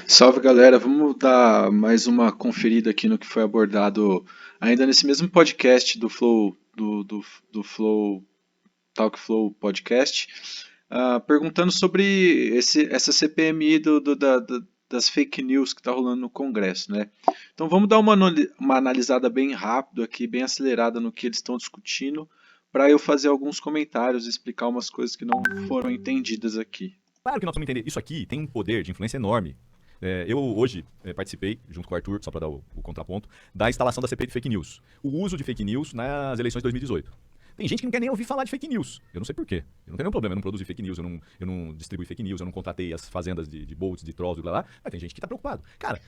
Salve galera, vamos dar mais uma conferida aqui no que foi abordado ainda nesse mesmo podcast do Flow, do Flow, Talk Flow Podcast, perguntando sobre essa CPMI das fake news que está rolando no Congresso, né? Então vamos dar uma analisada bem rápido aqui, bem acelerada no que eles estão discutindo, para eu fazer alguns comentários e explicar umas coisas que não foram entendidas aqui. Claro que nós vamos entender. Isso aqui tem um poder de influência enorme. Eu hoje participei, junto com o Arthur, só para dar o contraponto, da instalação da CPI de fake news. O uso de fake news nas eleições de 2018. Tem gente que não quer nem ouvir falar de fake news. Eu não sei porquê. Eu não tenho nenhum problema, eu não produzi fake news, eu não distribuí fake news, eu não contratei as fazendas de bolts, de trolls, blá blá. Mas tem gente que está preocupado. Cara,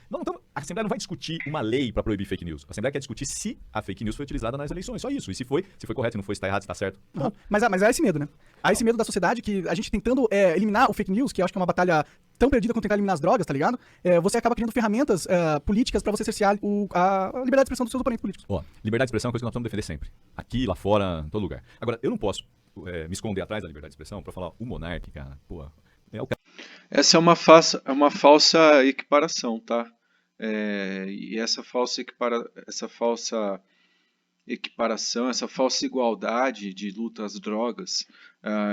a Assembleia não vai discutir uma lei para proibir fake news. A Assembleia quer discutir se a fake news foi utilizada nas eleições. Só isso. E se foi correto, se não foi, se está errado, se está certo. Uhum. Mas há esse medo, né? Há esse medo da sociedade que a gente tentando eliminar o fake news, que eu acho que é uma batalha tão perdida quanto tentar eliminar as drogas, tá ligado? Você acaba criando ferramentas políticas pra você cercear a liberdade de expressão dos seus oponentes políticos. Ó, liberdade de expressão é uma coisa que nós precisamos defender sempre. Aqui, lá fora, em todo lugar. Agora, eu não posso me esconder atrás da liberdade de expressão pra falar o monarca, cara, pô, é o cara. Essa é uma falsa equiparação, tá? E essa falsa equiparação, essa falsa igualdade de luta às drogas,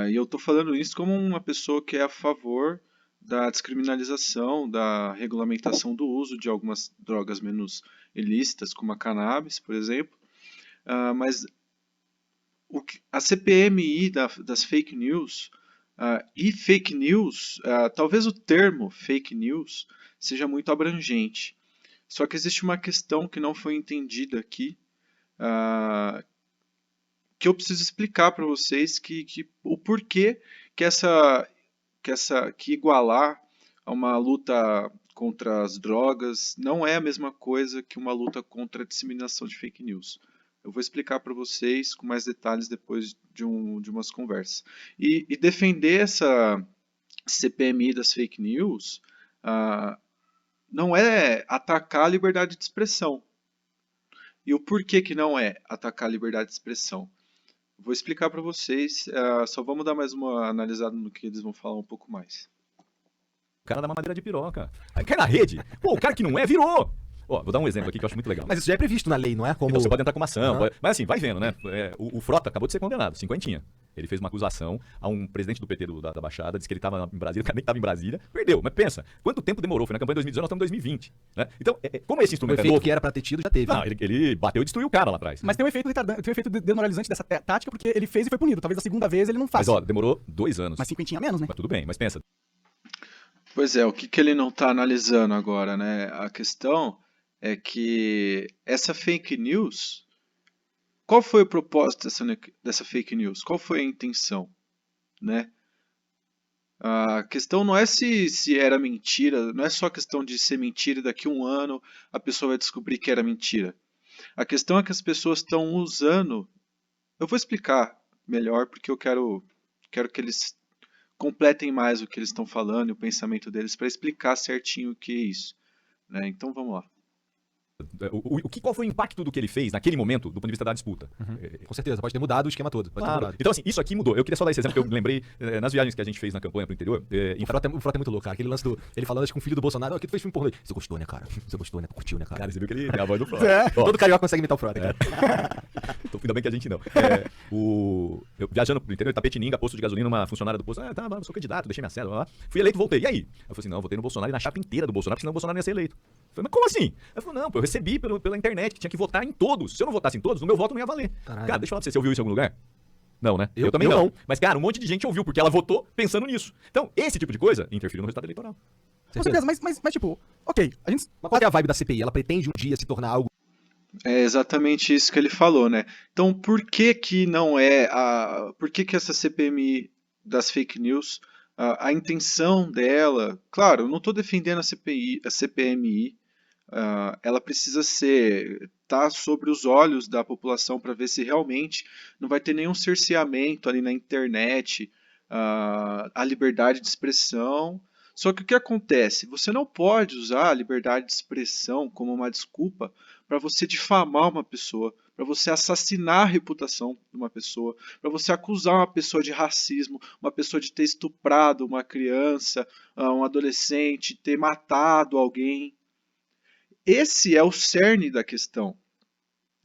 e eu estou falando isso como uma pessoa que é a favor da descriminalização, da regulamentação do uso de algumas drogas menos ilícitas, como a cannabis, por exemplo, mas a CPMI das fake news, e fake news, talvez o termo fake news seja muito abrangente. Só que existe uma questão que não foi entendida aqui, que eu preciso explicar para vocês o porquê que igualar a uma luta contra as drogas não é a mesma coisa que uma luta contra a disseminação de fake news. Eu vou explicar para vocês com mais detalhes depois de umas conversas. E defender essa CPMI das fake news não é atacar a liberdade de expressão. E o porquê que não é atacar a liberdade de expressão? Vou explicar para vocês, só vamos dar mais uma analisada no que eles vão falar um pouco mais. O cara dá uma madeira de piroca. Aí cai na rede. Pô, o cara que não é, virou. Ó, vou dar um exemplo aqui que eu acho muito legal. Mas isso já é previsto na lei, não é? Como... Então, você pode entrar com uma ação. Mas assim, vai vendo, né? O Frota acabou de ser condenado, cinquentinha. Ele fez uma acusação a um presidente do PT da Baixada, disse que ele estava em Brasília, o cara nem estava em Brasília, perdeu. Mas pensa, quanto tempo demorou? Foi na campanha de 2019, nós estamos em 2020. Né? Então, como esse O instrumento efeito novo, que era pra ter tido já teve. não, ele bateu e destruiu o cara lá atrás. Mas tem um efeito retardante, tem um efeito demoralizante dessa tática, porque ele fez e foi punido. Talvez a segunda vez ele não Mas faça. ó, demorou 2 anos. Mas cinquentinha a menos, né? Mas tudo bem, mas pensa. Pois é, o que ele não está analisando agora, né? A questão é que essa fake news, qual foi o propósito dessa fake news? Qual foi a intenção, né? A questão não é se era mentira, não é só questão de ser mentira e daqui a um ano a pessoa vai descobrir que era mentira. A questão é que as pessoas estão usando. Eu vou explicar melhor porque eu quero que eles completem mais o que eles estão falando e o pensamento deles para explicar certinho o que é isso, né? Então vamos lá. Qual foi o impacto do que ele fez naquele momento, do ponto de vista da disputa? Com certeza, pode ter mudado o esquema todo. Pode ter Claro. mudado. Então, assim, isso aqui mudou. Eu queria só dar esse exemplo que eu lembrei nas viagens que a gente fez na campanha pro interior. O Frota é muito louco, cara. Aquele lance do. Ele falando acho, com o filho do Bolsonaro. Aqui tu fez filme pornô. Você gostou, né, cara? Você gostou, né? Curtiu, né, cara? Cara, você viu que ele tem a voz do Frota. Ó, Todo carioca consegue imitar o Frota, cara. então, ainda bem que a gente não. Eu viajando pro interior, Tapetininga, posto de gasolina, uma funcionária do posto. Sou candidato, deixei minha cédula lá. Fui eleito, voltei. E aí? Eu falei assim, não, eu votei no Bolsonaro e na chapa inteira do Bolsonaro, porque senão o Bolsonaro não ia ser eleito. Eu falei, mas como assim? Eu falei, não, pô, eu recebi pela internet que tinha que votar em todos. Se eu não votasse em todos, o meu voto não ia valer. Caralho. Cara, deixa eu falar pra você, você ouviu isso em algum lugar? Não, né? Eu também eu não. não. Mas, cara, um monte de gente ouviu, porque ela votou pensando nisso. Então, esse tipo de coisa interferiu no resultado eleitoral. Com certeza, mas tipo, ok, a gente. Mas qual é a vibe da CPI? Ela pretende um dia se tornar algo. É exatamente isso que ele falou, né? Então, por que não é por que essa CPMI das fake news, a intenção dela, claro, eu não estou defendendo a CPMI, ela precisa tá sobre os olhos da população para ver se realmente não vai ter nenhum cerceamento ali na internet, a liberdade de expressão, Só que o que acontece? Você não pode usar a liberdade de expressão como uma desculpa para você difamar uma pessoa, para você assassinar a reputação de uma pessoa, para você acusar uma pessoa de racismo, uma pessoa de ter estuprado uma criança, um adolescente, ter matado alguém. Esse é o cerne da questão.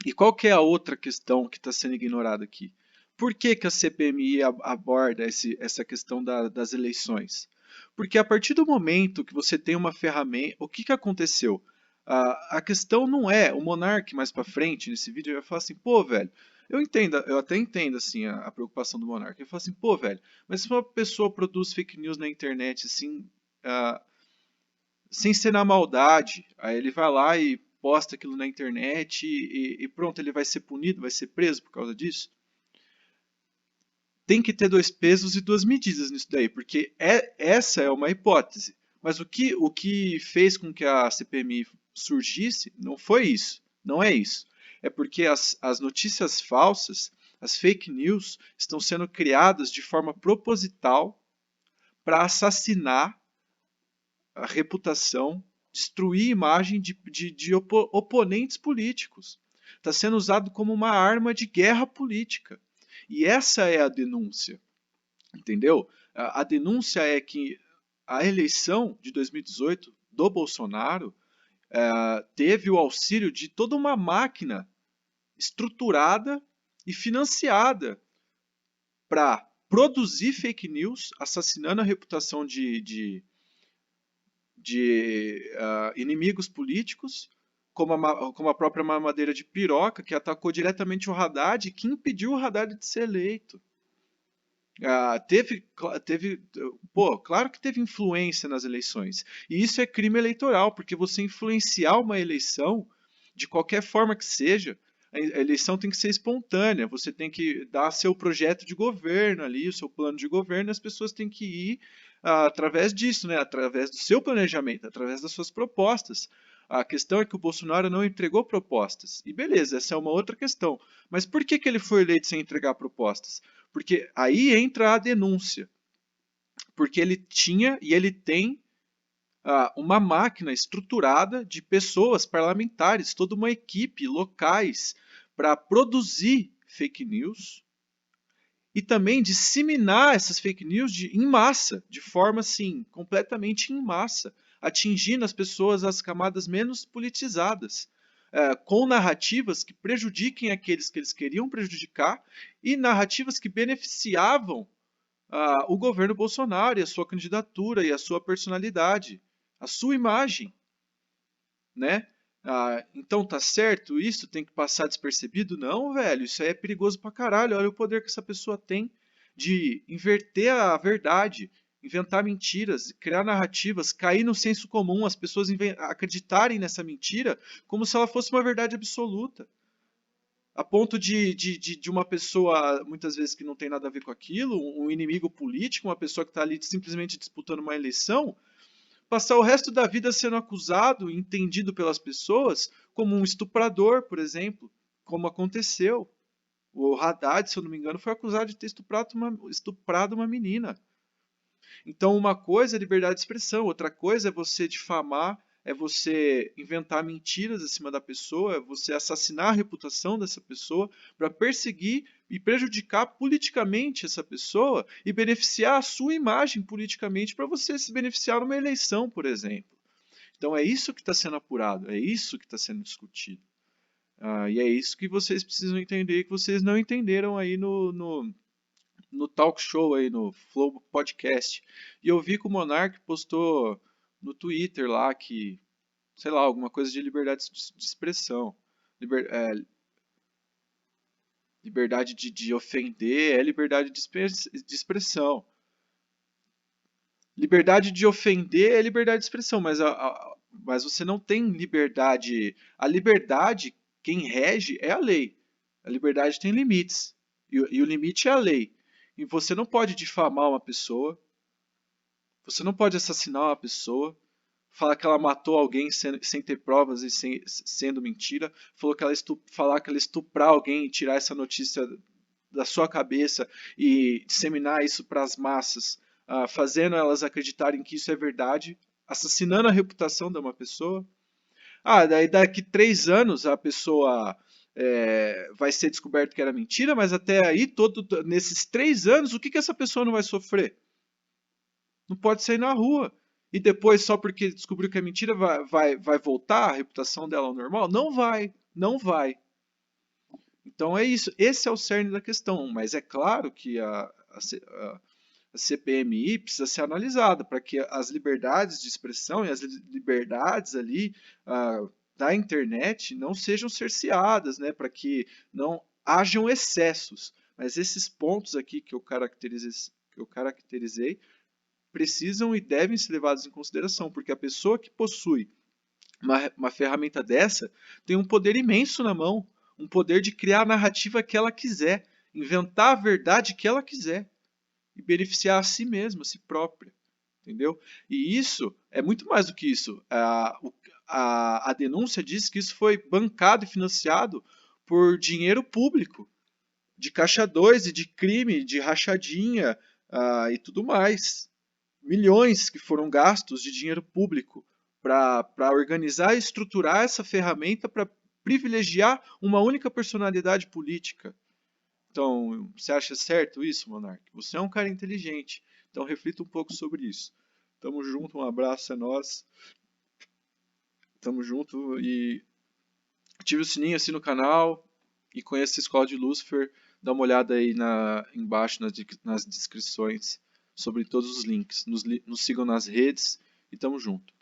E qual que é a outra questão que está sendo ignorada aqui? Por que, que a CPMI aborda essa questão das eleições? Porque a partir do momento que você tem uma ferramenta, o que, que aconteceu? A questão não é o Monark mais para frente nesse vídeo vai falar assim, pô, velho, eu até entendo assim a preocupação do Monark. Ele fala assim, pô, velho, mas se uma pessoa produz fake news na internet assim, ah, sem ser na maldade, aí ele vai lá e posta aquilo na internet e pronto, ele vai ser punido, vai ser preso por causa disso? Tem que ter dois pesos e duas medidas nisso daí, porque essa é uma hipótese. Mas o que fez com que a CPMI surgisse não foi isso, não é isso. É porque as notícias falsas, as fake news, estão sendo criadas de forma proposital para assassinar a reputação, destruir a imagem de oponentes políticos. Está sendo usado como uma arma de guerra política. E essa é a denúncia, entendeu? A denúncia é que a eleição de 2018 do Bolsonaro teve o auxílio de toda uma máquina estruturada e financiada para produzir fake news, assassinando a reputação de inimigos políticos, como a própria mamadeira de piroca, que atacou diretamente o Haddad e que impediu o Haddad de ser eleito. Claro que teve influência nas eleições. E isso é crime eleitoral, porque você influenciar uma eleição, de qualquer forma que seja, a eleição tem que ser espontânea. Você tem que dar seu projeto de governo ali, o seu plano de governo, e as pessoas têm que ir através disso, né? Através do seu planejamento, através das suas propostas. A questão é que o Bolsonaro não entregou propostas. E beleza, essa é uma outra questão. Mas por que ele foi eleito sem entregar propostas? Porque aí entra a denúncia. Porque ele tinha e ele tem uma máquina estruturada de pessoas parlamentares, toda uma equipe, locais, para produzir fake news e também disseminar essas fake news em massa, de forma assim, completamente em massa, atingindo as pessoas, as camadas menos politizadas, com narrativas que prejudiquem aqueles que eles queriam prejudicar e narrativas que beneficiavam o governo Bolsonaro e a sua candidatura e a sua personalidade, a sua imagem, né? Então tá certo isso? Tem que passar despercebido? Não, velho, isso aí é perigoso pra caralho. Olha o poder que essa pessoa tem de inverter a verdade, inventar mentiras, criar narrativas, cair no senso comum, as pessoas acreditarem nessa mentira como se ela fosse uma verdade absoluta. A ponto de uma pessoa, muitas vezes, que não tem nada a ver com aquilo, um inimigo político, uma pessoa que está ali simplesmente disputando uma eleição, passar o resto da vida sendo acusado, entendido pelas pessoas, como um estuprador, por exemplo, como aconteceu. O Haddad, se eu não me engano, foi acusado de ter estuprado uma menina. Então, uma coisa é liberdade de expressão, outra coisa é você difamar, é você inventar mentiras acima da pessoa, é você assassinar a reputação dessa pessoa para perseguir e prejudicar politicamente essa pessoa e beneficiar a sua imagem politicamente para você se beneficiar numa eleição, por exemplo. Então é isso que está sendo apurado, é isso que está sendo discutido. E é isso que vocês precisam entender, que vocês não entenderam aí no talk show aí, no Flow Podcast. E eu vi que o Monark postou no Twitter lá que, sei lá, alguma coisa de liberdade de expressão. Liberdade de ofender é liberdade de expressão. Liberdade de ofender é liberdade de expressão, mas você não tem liberdade. A liberdade, quem rege é a lei. A liberdade tem limites. E o limite é a lei. E você não pode difamar uma pessoa. Você não pode assassinar uma pessoa. Falar que ela matou alguém sem ter provas e sendo mentira. Falar que ela estuprar alguém e tirar essa notícia da sua cabeça e disseminar isso para as massas fazendo elas acreditarem que isso é verdade, assassinando a reputação de uma pessoa. Daí daqui 3 anos a pessoa vai ser descoberto que era mentira, mas até aí, nesses 3 anos, o que essa pessoa não vai sofrer? Não pode sair na rua. E depois, só porque descobriu que é mentira, vai voltar a reputação dela ao normal? Não vai, não vai. Então é isso, esse é o cerne da questão, mas é claro que a CPMI precisa ser analisada para que as liberdades de expressão e as liberdades ali da internet não sejam cerceadas, né, para que não hajam excessos. Mas esses pontos aqui que eu caracterizei precisam e devem ser levados em consideração, porque a pessoa que possui uma ferramenta dessa tem um poder imenso na mão, um poder de criar a narrativa que ela quiser, inventar a verdade que ela quiser e beneficiar a si mesma, a si própria, entendeu? E isso é muito mais do que isso. A denúncia diz que isso foi bancado e financiado por dinheiro público, de caixa 2 e de crime, de rachadinha e tudo mais. Milhões que foram gastos de dinheiro público para organizar e estruturar essa ferramenta para privilegiar uma única personalidade política. Então, você acha certo isso, Monark? Você é um cara inteligente, então reflita um pouco sobre isso. Tamo junto, um abraço, é nóis. Tamo junto e ative o sininho, assina o canal e conheça a Escola de Lúcifer. Dá uma olhada aí embaixo nas descrições sobre todos os links. Nos sigam nas redes e tamo junto.